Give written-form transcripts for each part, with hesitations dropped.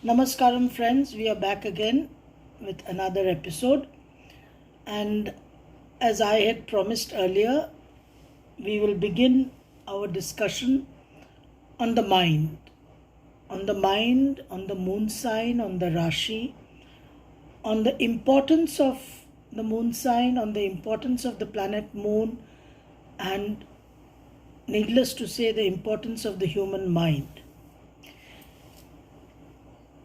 Namaskaram friends, we are back again with another episode, and as I had promised earlier, we will begin our discussion on the mind, on the moon sign, on the Rashi, on the importance of the moon sign, on the importance of the planet moon, and needless to say, the importance of the human mind.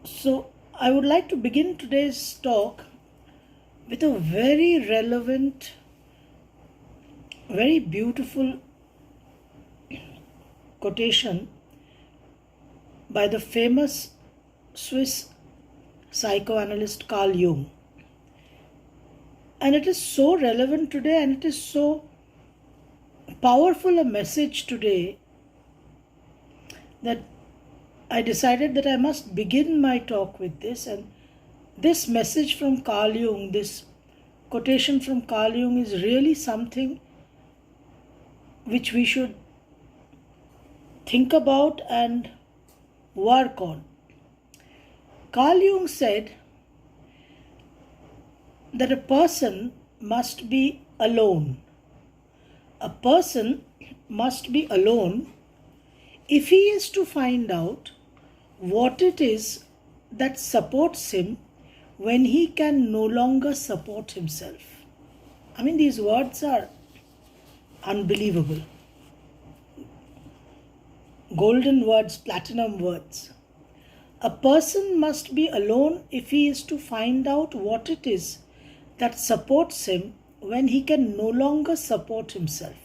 So, I would like to begin today's talk with a very relevant, very beautiful quotation by the famous Swiss psychoanalyst Carl Jung. And it is so relevant today, and it is so powerful a message today that I decided that I must begin my talk with this. And this message from Carl Jung, this quotation from Carl Jung, is really something which we should think about and work on. Carl Jung said that a person must be alone. A person must be alone if he is to find out what it is that supports him when he can no longer support himself. I mean, these words are unbelievable. Golden words, platinum words. A person must be alone if he is to find out what it is that supports him when he can no longer support himself.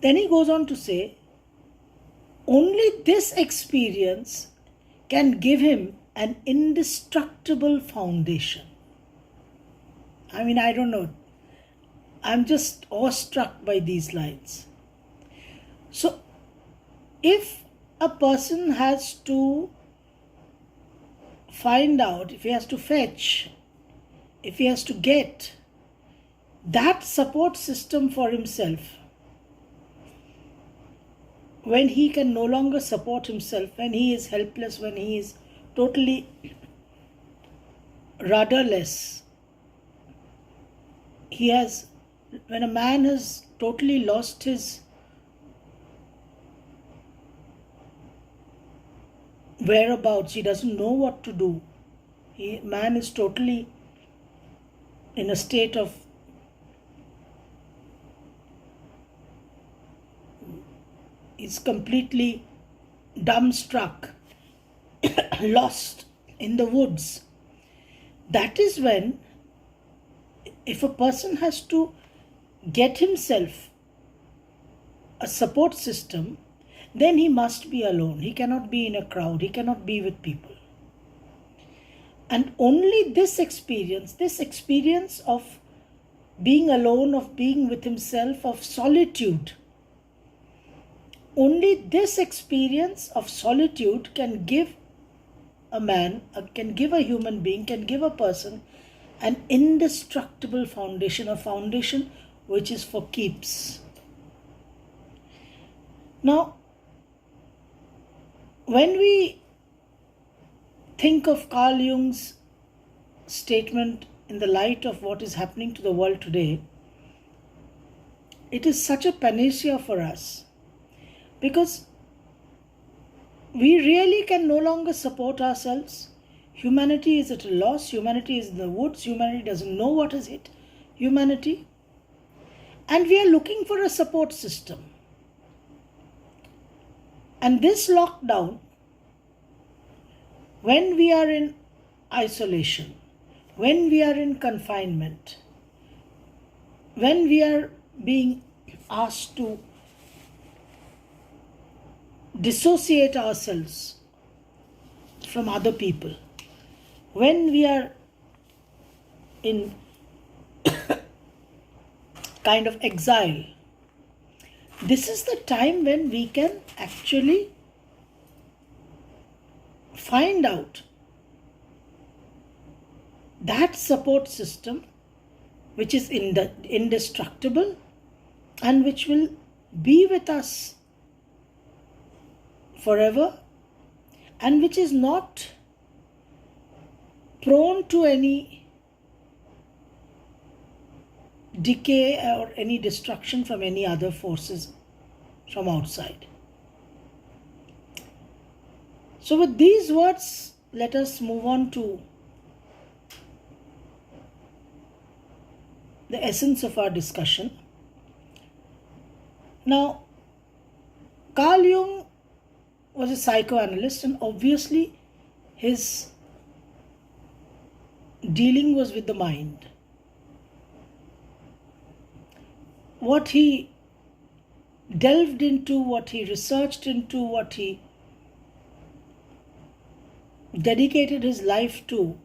Then he goes on to say, only this experience can give him an indestructible foundation. I mean, I don't know. I'm just awestruck by these lines. So, if a person has to find out, if he has to fetch, if he has to get that support system for himself, when he can no longer support himself, when he is helpless, when he is totally rudderless, when a man has totally lost his whereabouts, he doesn't know what to do. Man is totally in a state of is completely dumbstruck, lost in the woods. That is when, if a person has to get himself a support system, then he must be alone. He cannot be in a crowd. He cannot be with people. And only this experience of being alone, of being with himself, of solitude, only this experience of solitude can give a man, can give a human being, can give a person an indestructible foundation, a foundation which is for keeps. Now, when we think of Carl Jung's statement in the light of what is happening to the world today, it is such a panacea for us. Because we really can no longer support ourselves. Humanity is at a loss. Humanity is in the woods. Humanity doesn't know what is it. Humanity. And we are looking for a support system. And this lockdown, when we are in isolation, when we are in confinement, when we are being asked to dissociate ourselves from other people, when we are in kind of exile, this is the time when we can actually find out that support system which is indestructible and which will be with us forever and which is not prone to any decay or any destruction from any other forces from outside. So with these words, let us move on to the essence of our discussion. Now, Carl Jung was a psychoanalyst, and obviously his dealing was with the mind. What he delved into, what he researched into, what he dedicated his life to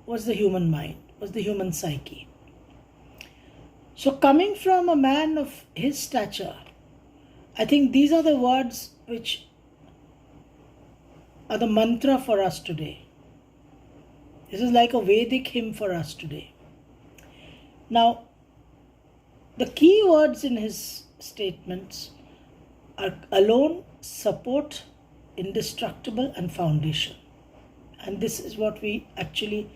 was the human mind, was the human psyche. So coming from a man of his stature, I think these are the words which are the mantra for us today. This is like a Vedic hymn for us today. Now, the key words in his statements are alone, support, indestructible, and foundation. And this is what we actually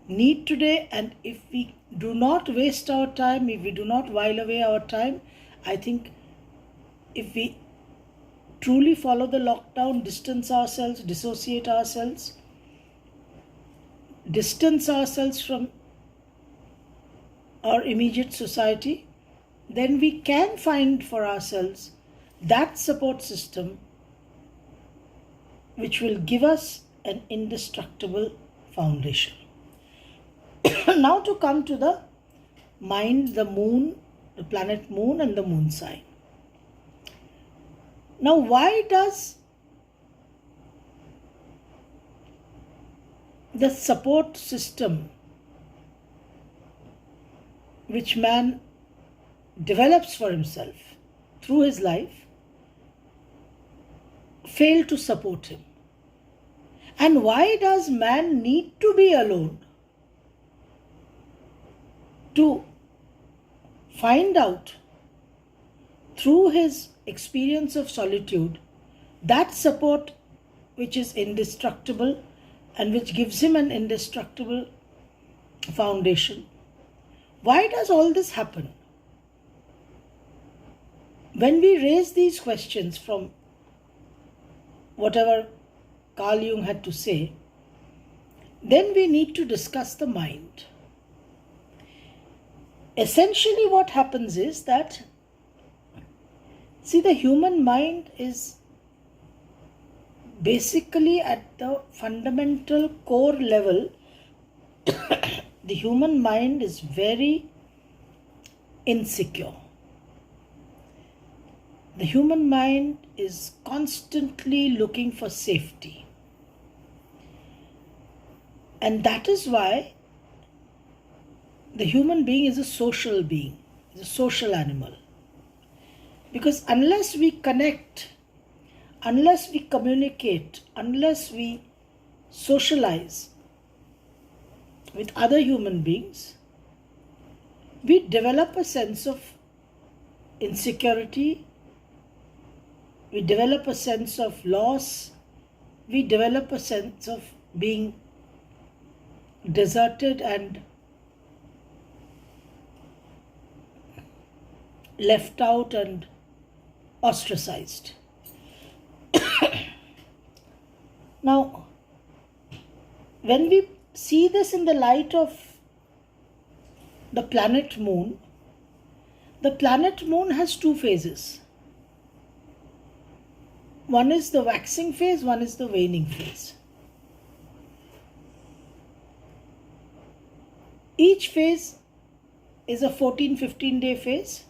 need today. And if we do not waste our time, if we do not while away our time, I think if we truly follow the lockdown, distance ourselves, dissociate ourselves, distance ourselves from our immediate society, then we can find for ourselves that support system which will give us an indestructible foundation. Now to come to the mind, the moon, the planet moon and the moon sign. Now why does the support system which man develops for himself through his life fail to support him? And why does man need to be alone to find out through his experience of solitude that support which is indestructible and which gives him an indestructible foundation? Why does all this happen? When we raise these questions from whatever Carl Jung had to say, then we need to discuss the mind. Essentially what happens is that, see, the human mind is basically at the fundamental core level, the human mind is very insecure. The human mind is constantly looking for safety. And that is why the human being is a social being, is a social animal. Because unless we connect, unless we communicate, unless we socialize with other human beings, we develop a sense of insecurity, we develop a sense of loss, we develop a sense of being deserted and left out and ostracized. Now, when we see this in the light of the planet moon has two phases. One is the waxing phase, one is the waning phase. Each phase is a 14-15 day phase.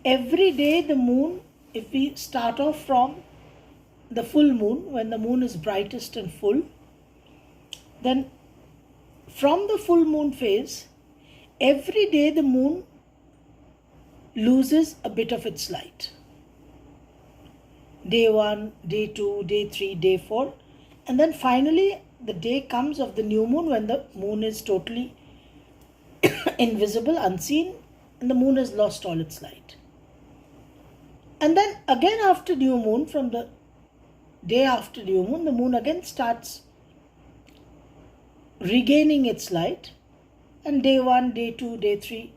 Every day the moon, if we start off from the full moon, when the moon is brightest and full, then from the full moon phase, every day the moon loses a bit of its light. Day 1, day 2, day 3, day 4, and then finally the day comes of the new moon when the moon is totally invisible, unseen, and the moon has lost all its light. And then again after new moon, from the day after new moon, the moon again starts regaining its light, and day 1, day 2, day 3,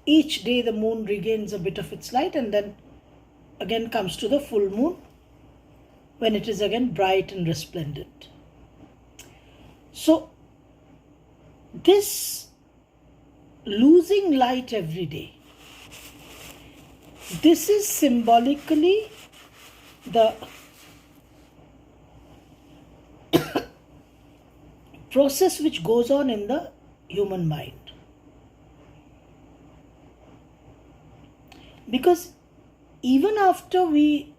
each day the moon regains a bit of its light and then again comes to the full moon when it is again bright and resplendent. So this losing light every day, this is symbolically the process which goes on in the human mind. Because even after we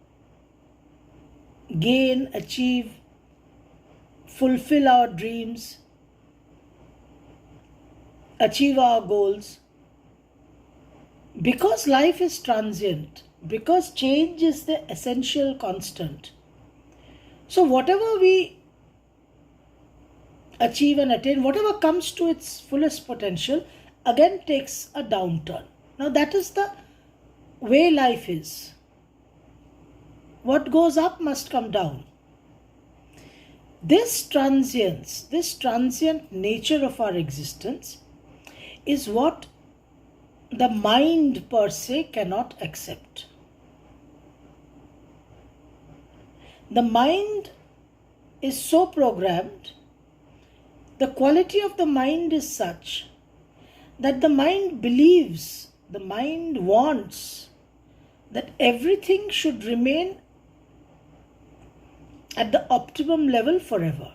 gain, achieve, fulfill our dreams, achieve our goals, because life is transient, because change is the essential constant. So whatever we achieve and attain, whatever comes to its fullest potential, again takes a downturn. Now that is the way life is. What goes up must come down. This transience, this transient nature of our existence is what the mind per se cannot accept. The mind is so programmed, the quality of the mind is such that the mind believes, the mind wants that everything should remain at the optimum level forever.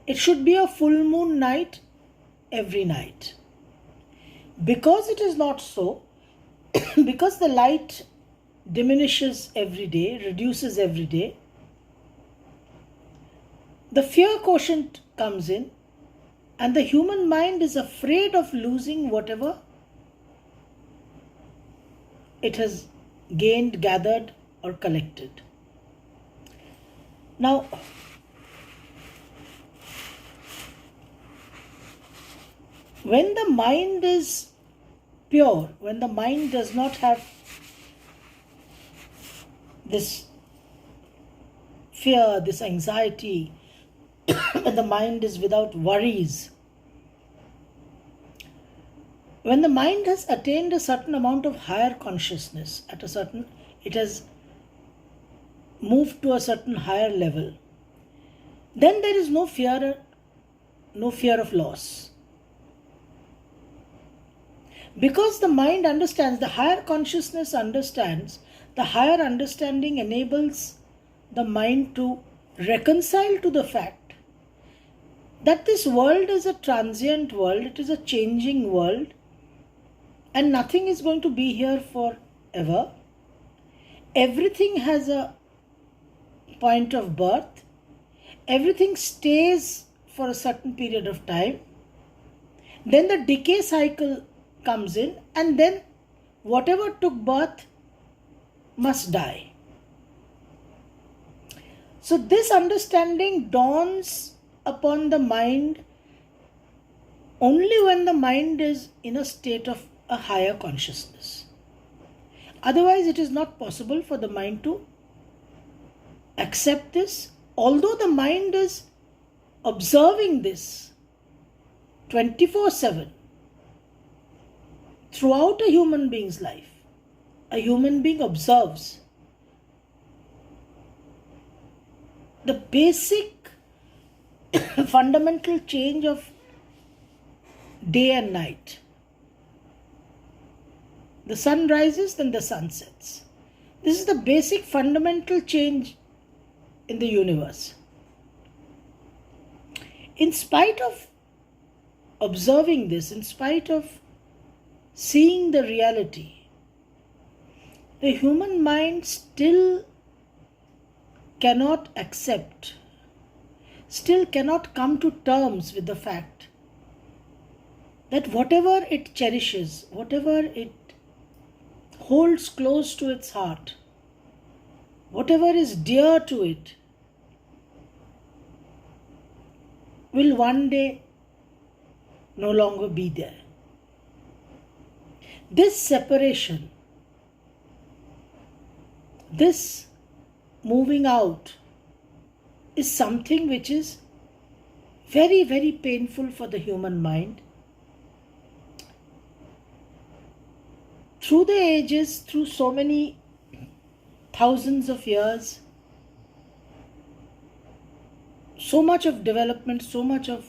It should be a full moon night every night. Because it is not so, because the light diminishes every day, reduces every day, the fear quotient comes in, and the human mind is afraid of losing whatever it has gained, gathered, or collected. Now, when the mind is pure, when the mind does not have this fear, this anxiety, when the mind is without worries, when the mind has attained a certain amount of higher consciousness, it has moved to a certain higher level, then there is no fear of loss. Because the mind understands, the higher consciousness understands, the higher understanding enables the mind to reconcile to the fact that this world is a transient world, it is a changing world, and nothing is going to be here forever. Everything has a point of birth, everything stays for a certain period of time, then the decay cycle comes in, and then whatever took birth must die. So this understanding dawns upon the mind only when the mind is in a state of a higher consciousness. Otherwise, it is not possible for the mind to accept this, although the mind is observing this 24/7 throughout a human being's life. A human being observes the basic fundamental change of day and night. The sun rises, then the sun sets. This is the basic fundamental change in the universe. In spite of observing this, in spite of seeing the reality, the human mind still cannot accept, still cannot come to terms with the fact that whatever it cherishes, whatever it holds close to its heart, whatever is dear to it, will one day no longer be there. This separation, this moving out is something which is very, very painful for the human mind. Through the ages, through so many thousands of years, so much of development, so much of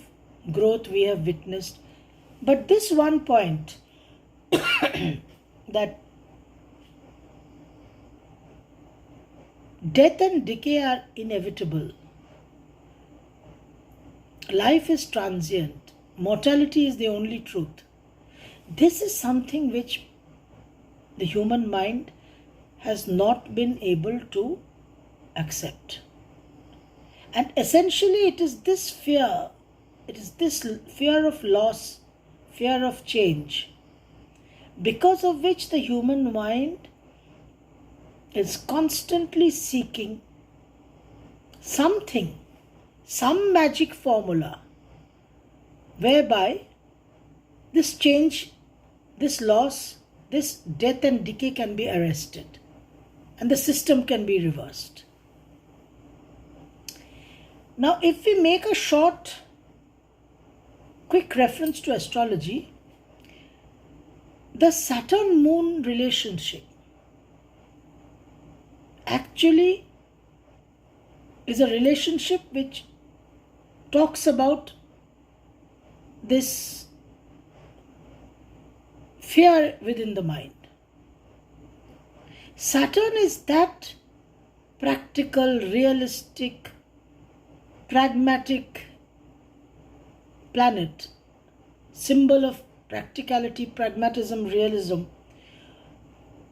growth we have witnessed. But this one point that death and decay are inevitable. Life is transient. Mortality is the only truth. This is something which the human mind has not been able to accept. And essentially it is this fear of loss, fear of change, because of which the human mind is constantly seeking something, some magic formula whereby this change, this loss, this death and decay can be arrested and the system can be reversed. Now, if we make a short, quick reference to astrology, the Saturn-Moon relationship actually is a relationship which talks about this fear within the mind. Saturn is that practical, realistic, pragmatic planet, symbol of practicality, pragmatism, realism.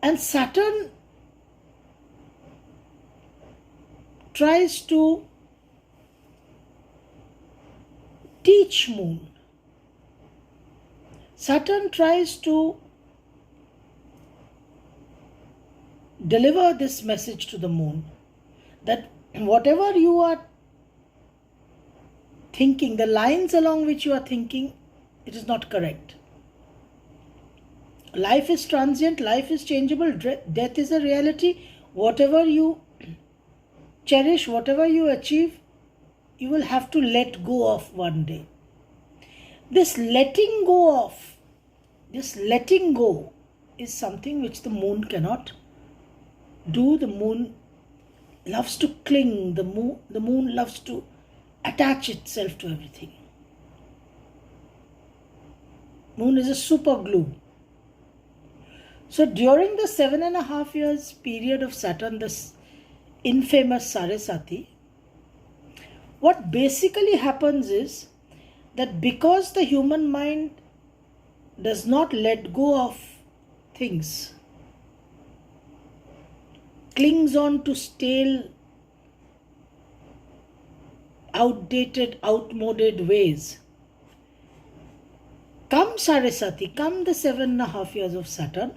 And Saturn tries to teach Moon. Saturn tries to deliver this message to the Moon that whatever you are thinking, the lines along which you are thinking, it is not correct. Life is transient, life is changeable, death is a reality. Whatever you cherish, whatever you achieve, you will have to let go of one day. This letting go is something which the Moon cannot do. The Moon loves to cling, the moon loves to attach itself to everything. Moon is a super glue. So during the 7.5 years period of Saturn, this infamous Saraswati, what basically happens is that because the human mind does not let go of things, clings on to stale, outdated, outmoded ways, come Saraswati, come the 7.5 years of Saturn,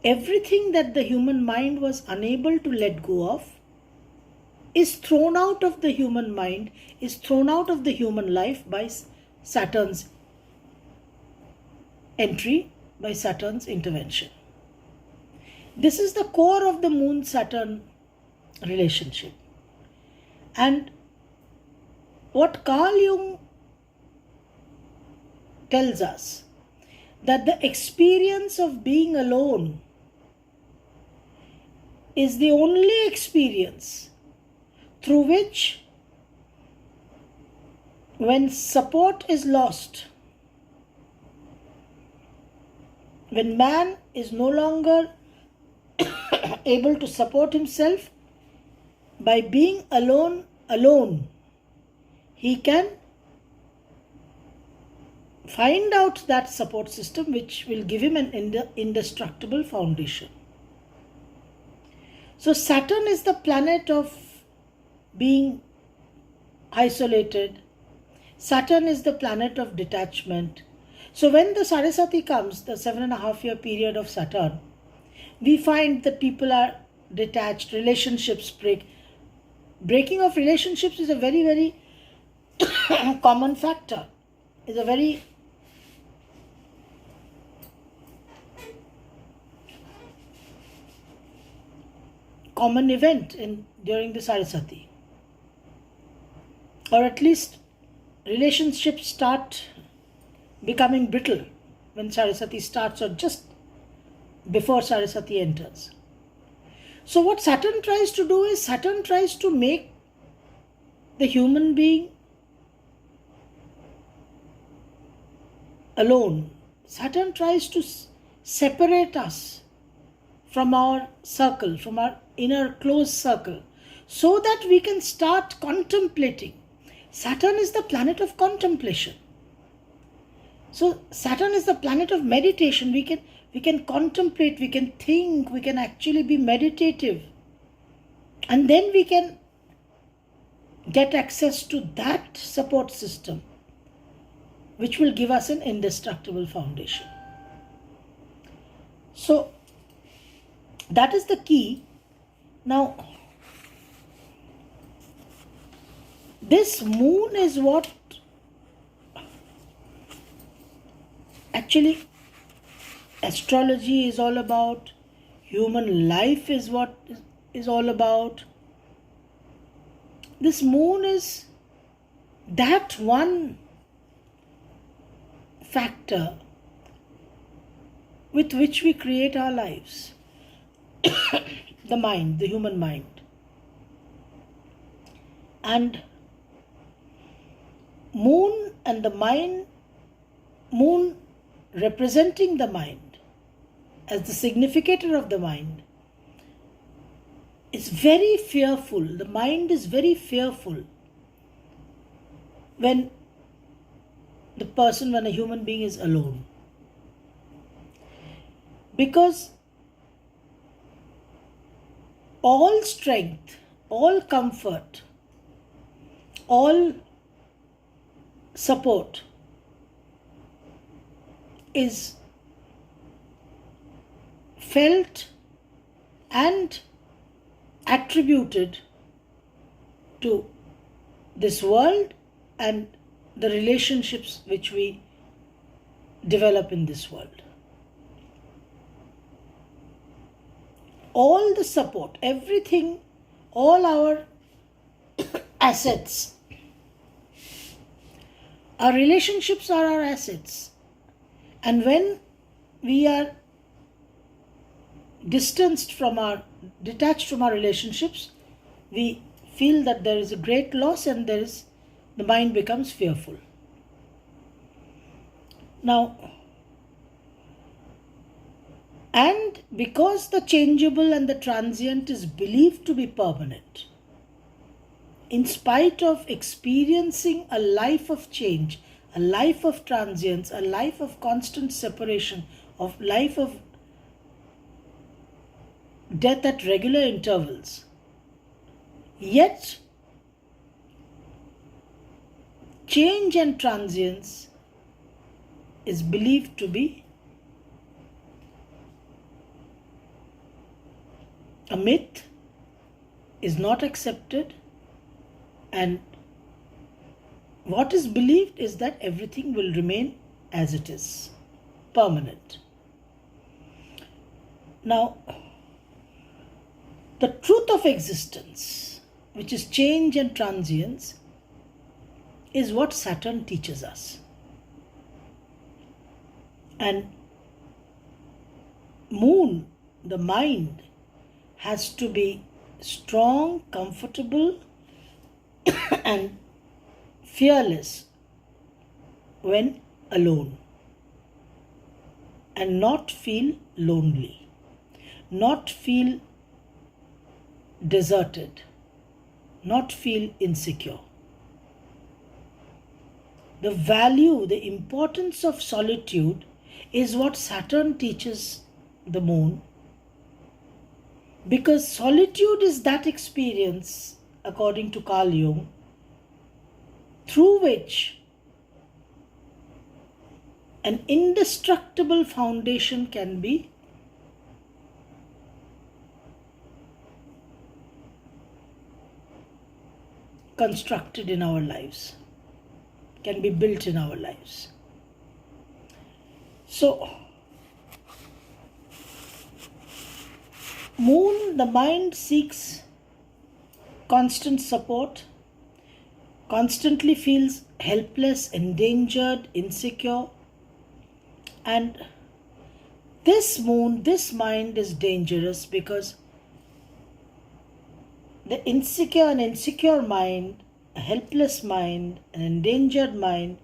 everything that the human mind was unable to let go of is thrown out of the human mind, is thrown out of the human life by Saturn's entry, by Saturn's intervention. This is the core of the Moon-Saturn relationship. And what Carl Jung tells us, that the experience of being alone is the only experience through which, when support is lost, when man is no longer able to support himself, by being alone, he can find out that support system which will give him an indestructible foundation. So Saturn is the planet of being isolated. Saturn is the planet of detachment. So when the Saraswati comes, the 7.5 year period of Saturn, we find that people are detached, relationships break. Breaking of relationships is a very, very common factor. Is a very common event during the Saraswati. Or at least relationships start becoming brittle when Saraswati starts, or just before Saraswati enters. So what Saturn tries to do is, Saturn tries to make the human being alone. Saturn tries to separate us from our circle, from our inner close circle, so that we can start contemplating. Saturn is the planet of contemplation. So Saturn is the planet of meditation. We can contemplate, we can think, we can actually be meditative. And then we can get access to that support system, which will give us an indestructible foundation. So that is the key. Now, this moon is what actually astrology is all about. Human life is what is all about. This moon is that one factor with which we create our lives. The mind, the human mind. And moon and the mind, moon representing the mind as the significator of the mind, is very fearful. The mind is very fearful when a human being is alone. Because all strength, all comfort, all support is felt and attributed to this world and the relationships which we develop in this world. All the support, everything, all our assets, our relationships are our assets. And when we are detached from our relationships, we feel that there is a great loss, and the mind becomes fearful. Now, and because the changeable and the transient is believed to be permanent, in spite of experiencing a life of change, a life of transience, a life of constant separation, of life of death at regular intervals, yet change and transience is believed to be a myth, is not accepted, and what is believed is that everything will remain as it is, permanent. Now, the truth of existence, which is change and transience, is what Saturn teaches us. And moon, the mind, has to be strong, comfortable, and fearless when alone, and not feel lonely, not feel deserted, not feel insecure. The value, the importance of solitude is what Saturn teaches the moon, because solitude is that experience, according to Carl Jung, through which an indestructible foundation can be constructed in our lives, can be built in our lives. So, Moon, the mind seeks constant support, constantly feels helpless, endangered, insecure, and this mind is dangerous because the insecure mind, a helpless mind, an endangered mind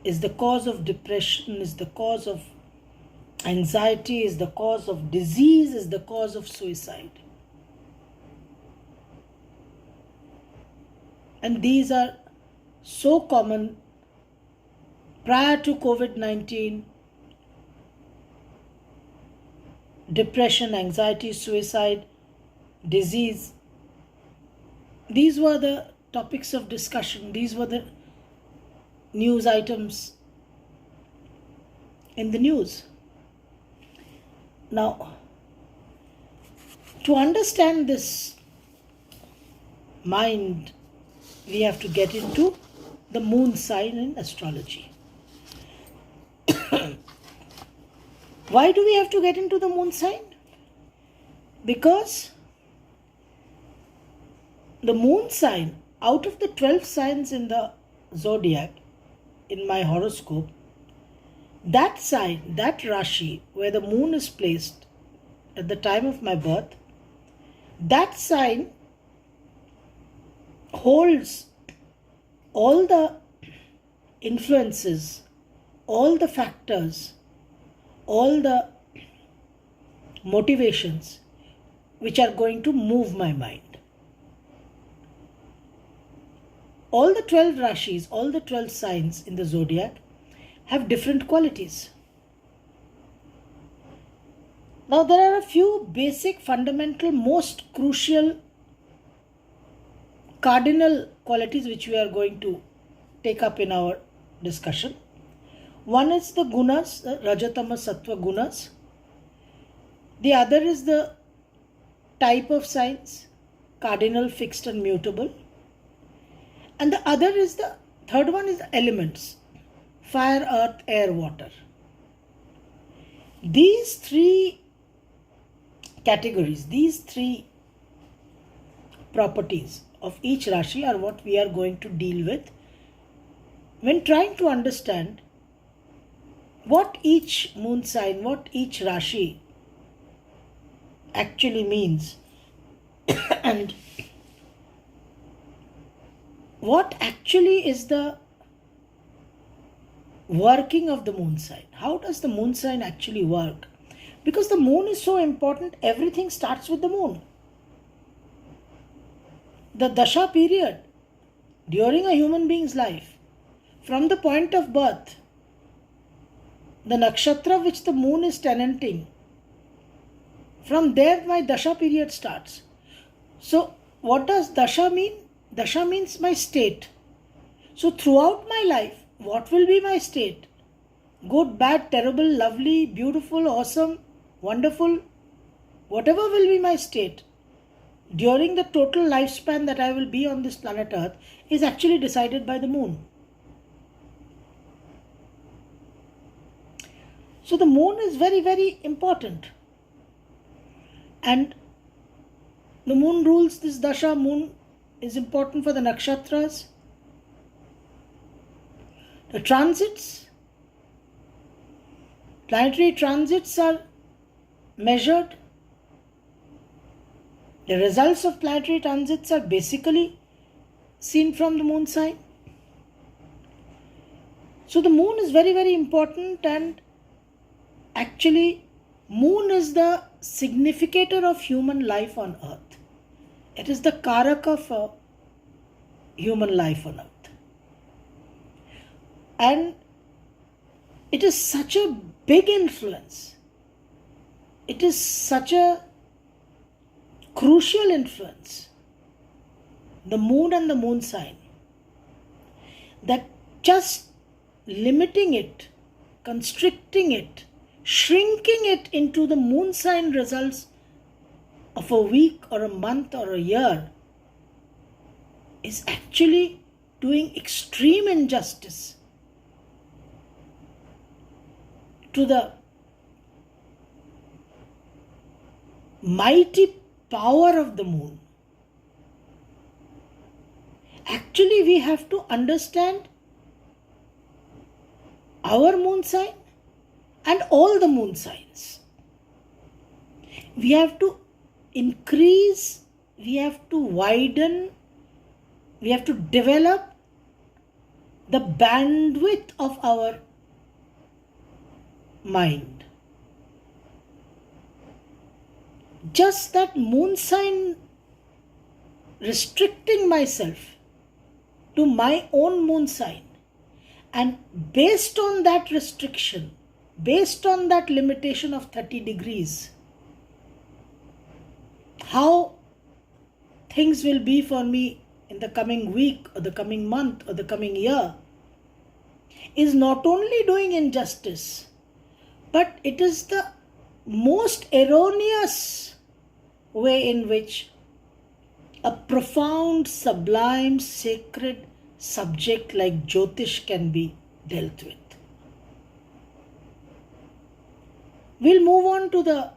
is the cause of depression, is the cause of anxiety, is the cause of disease, is the cause of suicide. And these are so common prior to COVID-19. Depression, anxiety, suicide, disease. These were the topics of discussion. These were the news items in the news. Now, to understand this mind, we have to get into the moon sign in astrology. Why do we have to get into the moon sign? Because the moon sign, out of the 12 signs in the zodiac, in my horoscope, that sign, that Rashi, where the moon is placed at the time of my birth, that sign holds all the influences, all the factors, all the motivations which are going to move my mind. All the 12 Rashis, all the 12 signs in the zodiac have different qualities. Now there are a few basic, fundamental, most crucial, cardinal qualities which we are going to take up in our discussion. One is the gunas, the Rajatama Sattva gunas. The other is the type of signs, cardinal, fixed and mutable. And the other is the third one is the elements, fire, earth, air, water. These three categories, these three properties of each Rashi are what we are going to deal with when trying to understand what each moon sign, what each Rashi actually means and what actually is the working of the moon sign. How does the moon sign actually work? Because the moon is so important, everything starts with the moon. The dasha period during a human being's life, from the point of birth, the nakshatra which the moon is tenanting, from there my dasha period starts. So what does dasha mean? Dasha means my state. So throughout my life, what will be my state? Good, bad, terrible, lovely, beautiful, awesome, wonderful, whatever will be my state during the total lifespan that I will be on this planet Earth is actually decided by the moon. So the moon is very, very important. And the moon rules this dasha. Moon is important for the nakshatras. The transits, planetary transits are measured. The results of planetary transits are basically seen from the moon sign. So the moon is very, very important, and actually moon is the significator of human life on earth. It is the karaka for human life on earth. And it is such a big influence. It is such a crucial influence, the moon and the moon sign, that just limiting it, constricting it, shrinking it into the moon sign results of a week or a month or a year is actually doing extreme injustice to the mighty power of the moon. Actually, we have to understand our moon sign and all the moon signs. We have to increase, we have to widen, we have to develop the bandwidth of our mind. Just that moon sign, restricting myself to my own moon sign, and based on that restriction, based on that limitation of 30 degrees, how things will be for me in the coming week or the coming month or the coming year, is not only doing injustice, but it is the most erroneous way in which a profound, sublime, sacred subject like Jyotish can be dealt with. We'll move on to the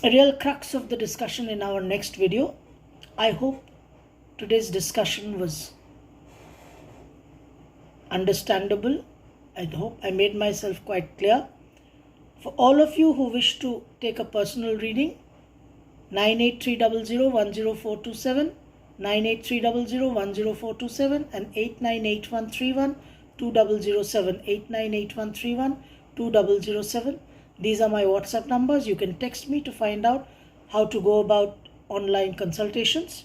real crux of the discussion in our next video. I hope today's discussion was understandable. I hope I made myself quite clear. For all of you who wish to take a personal reading, 98300104227, 98300104227 and 898131 2007, 898131 2007. These are my WhatsApp numbers. You can text me to find out how to go about online consultations,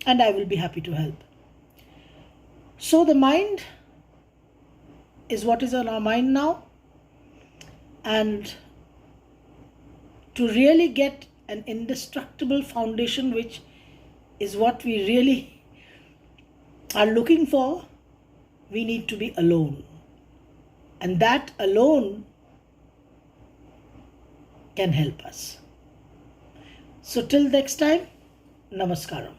and I will be happy to help. So the mind is what is on our mind now, and to really get an indestructible foundation, which is what we really are looking for, we need to be alone. And that alone can help us. So till next time, Namaskaram.